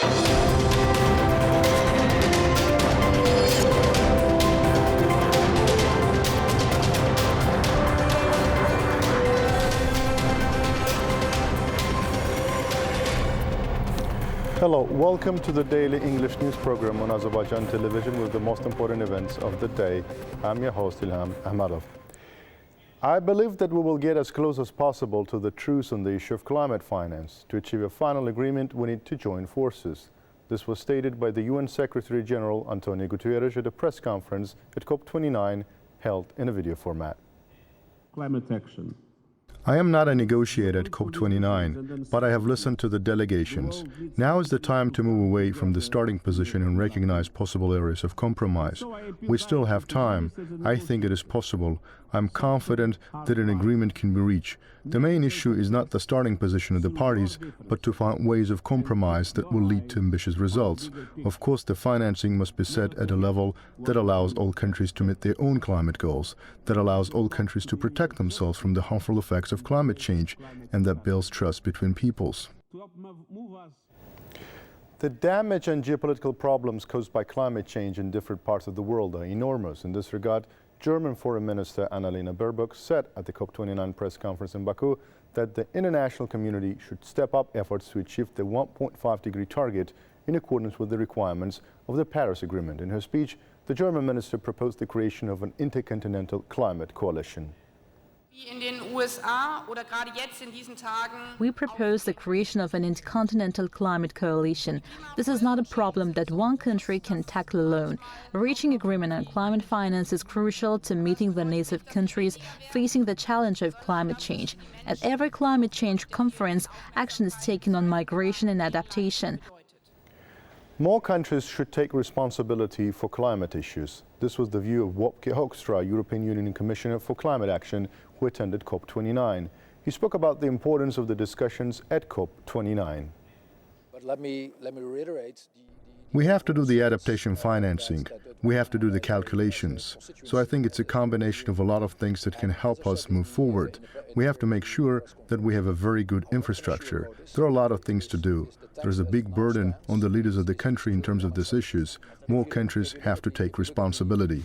Hello, welcome to the daily English news program on Azərbaycan Television with the most important events of the day. I'm your host, Ilham Ahmedov. I believe that we will get as close as possible to the truth on the issue of climate finance. To achieve a final agreement, we need to join forces. This was stated by the UN Secretary General Antonio Guterres at a press conference at COP29 held in a video format. Climate action. I am not a negotiator at COP29, but I have listened to the delegations. Now is the time to move away from the starting position and recognize possible areas of compromise. We still have time. I think it is possible. I'm confident that an agreement can be reached. The main issue is not the starting position of the parties, but to find ways of compromise that will lead to ambitious results. Of course, the financing must be set at a level that allows all countries to meet their own climate goals, that allows all countries to protect themselves from the harmful effects of climate change, and that builds trust between peoples. The damage and geopolitical problems caused by climate change in different parts of the world are enormous. In this regard, German Foreign Minister Annalena Baerbock said at the COP29 press conference in Baku that the international community should step up efforts to achieve the 1.5-degree target in accordance with the requirements of the Paris Agreement. In her speech, the German minister proposed the creation of an intercontinental climate coalition. We propose the creation of an intercontinental climate coalition. This is not a problem that one country can tackle alone. Reaching agreement on climate finance is crucial to meeting the needs of countries facing the challenge of climate change. At every climate change conference, action is taken on migration and adaptation. More countries should take responsibility for climate issues. This was the view of Wopke Hoekstra, European Union Commissioner for Climate Action, who attended COP29. He spoke about the importance of the discussions at COP29. But let me reiterate. We have to do the adaptation financing. We have to do the calculations. So I think it's a combination of a lot of things that can help us move forward. We have to make sure that we have a very good infrastructure. There are a lot of things to do. There's a big burden on the leaders of the country in terms of these issues. More countries have to take responsibility.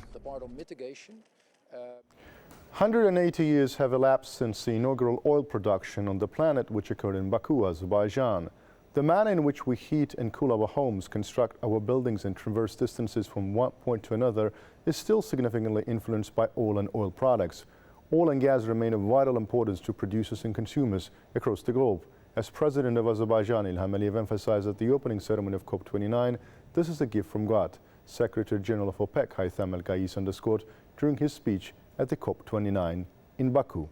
180 years have elapsed since the inaugural oil production on the planet, which occurred in Baku, Azerbaijan. The manner in which we heat and cool our homes, construct our buildings and traverse distances from one point to another is still significantly influenced by oil and oil products. Oil and gas remain of vital importance to producers and consumers across the globe. As President of Azerbaijan, Ilham emphasized at the opening ceremony of COP29, this is a gift from God. Secretary General of OPEC, Haytham El-Kais, underscored during his speech at the COP29 in Baku.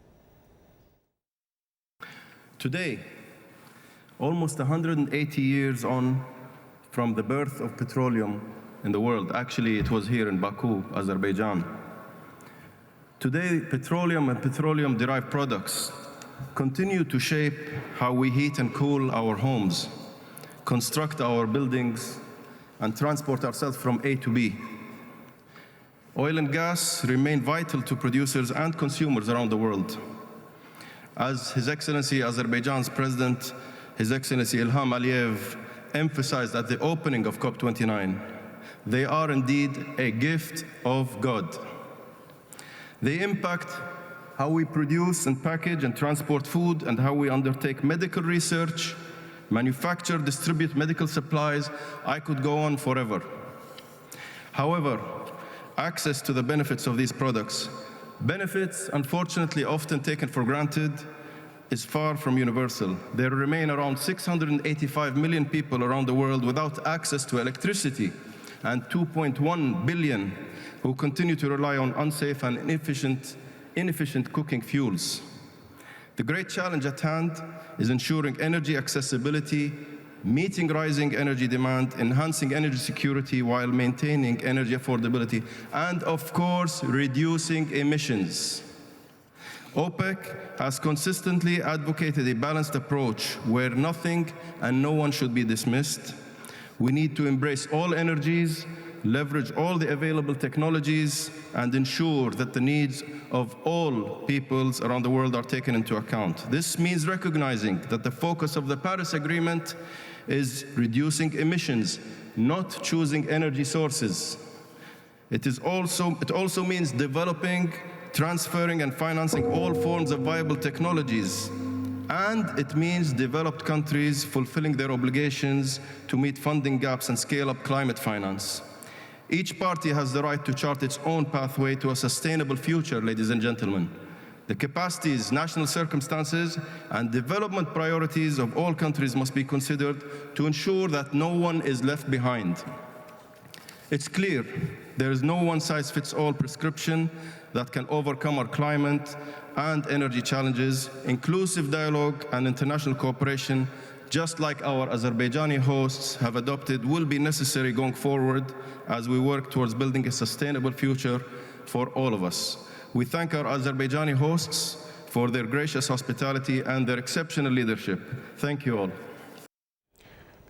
Today, almost 180 years on from the birth of petroleum in the world. Actually, it was here in Baku, Azerbaijan. Today, petroleum and petroleum-derived products continue to shape how we heat and cool our homes, construct our buildings, and transport ourselves from A to B. Oil and gas remain vital to producers and consumers around the world. As His Excellency Azerbaijan's President, His Excellency Ilham Aliyev, emphasized at the opening of COP29, they are indeed a gift of God. They impact how we produce and package and transport food and how we undertake medical research, manufacture, distribute medical supplies. I could go on forever. However, access to the benefits of these products, benefits unfortunately often taken for granted, is far from universal. There remain around 685 million people around the world without access to electricity, and 2.1 billion who continue to rely on unsafe and inefficient cooking fuels. The great challenge at hand is ensuring energy accessibility, meeting rising energy demand, enhancing energy security while maintaining energy affordability, and of course, reducing emissions. OPEC has consistently advocated a balanced approach where nothing and no one should be dismissed. We need to embrace all energies, leverage all the available technologies, and ensure that the needs of all peoples around the world are taken into account. This means recognizing that the focus of the Paris Agreement is reducing emissions, not choosing energy sources. It also means developing, transferring, and financing all forms of viable technologies. And it means developed countries fulfilling their obligations to meet funding gaps and scale up climate finance. Each party has the right to chart its own pathway to a sustainable future, ladies and gentlemen. The capacities, national circumstances, and development priorities of all countries must be considered to ensure that no one is left behind. It's clear there is no one-size-fits-all prescription that can overcome our climate and energy challenges. Inclusive dialogue and international cooperation, just like our Azerbaijani hosts have adopted, will be necessary going forward as we work towards building a sustainable future for all of us. We thank our Azerbaijani hosts for their gracious hospitality and their exceptional leadership. Thank you all.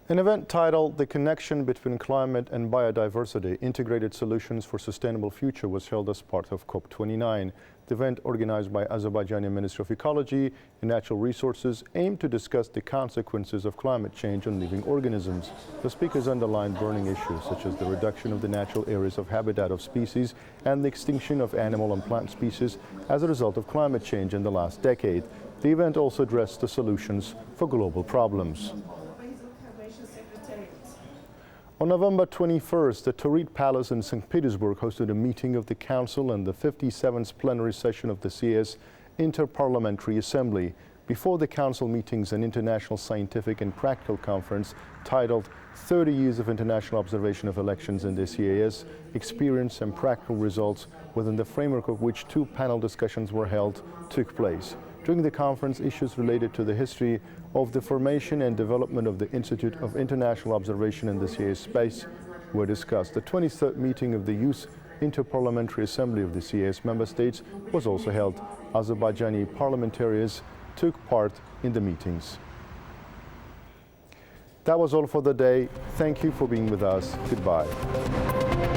An event titled The Connection Between Climate and Biodiversity, Integrated Solutions for Sustainable Future was held as part of COP29. The event, organized by Azerbaijani Ministry of Ecology and Natural Resources, aimed to discuss the consequences of climate change on living organisms. The speakers underlined burning issues such as the reduction of the natural areas of habitat of species and the extinction of animal and plant species as a result of climate change in the last decade. The event also addressed the solutions for global problems. On November 21st, the Tauride Palace in St. Petersburg hosted a meeting of the Council and the 57th plenary session of the CAS Inter-Parliamentary Assembly. Before the Council meetings, an international scientific and practical conference titled 30 Years of International Observation of Elections in the CAS, Experience and Practical Results, within the framework of which two panel discussions were held, took place. During the conference, issues related to the history of the formation and development of the Institute of International Observation in the CAS space were discussed. The 23rd meeting of the Youth Inter-Parliamentary Assembly of the CAS member states was also held. Azerbaijani parliamentarians took part in the meetings. That was all for the day. Thank you for being with us. Goodbye.